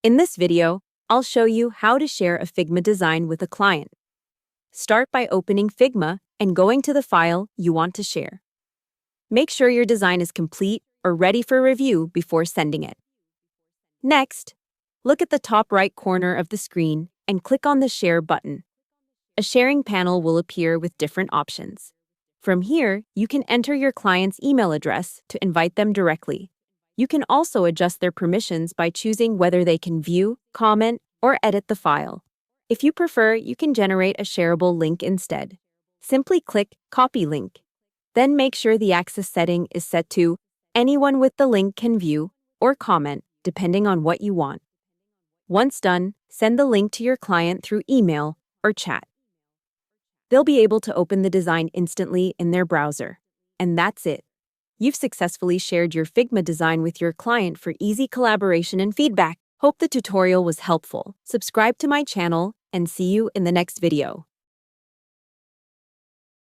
In this video, I'll show you how to share a Figma design with a client. Start by opening Figma and going to the file you want to share. Make sure your design is complete or ready for review before sending it. Next, look at the top right corner of the screen and click on the Share button. A sharing panel will appear with different options. From here, you can enter your client's email address to invite them directly. You can also adjust their permissions by choosing whether they can view, comment, or edit the file. If you prefer, you can generate a shareable link instead. Simply click Copy Link. Then make sure the access setting is set to anyone with the link can view or comment, depending on what you want. Once done, send the link to your client through email or chat. They'll be able to open the design instantly in their browser. And that's it. You've successfully shared your Figma design with your client for easy collaboration and feedback. Hope the tutorial was helpful. Subscribe to my channel and see you in the next video.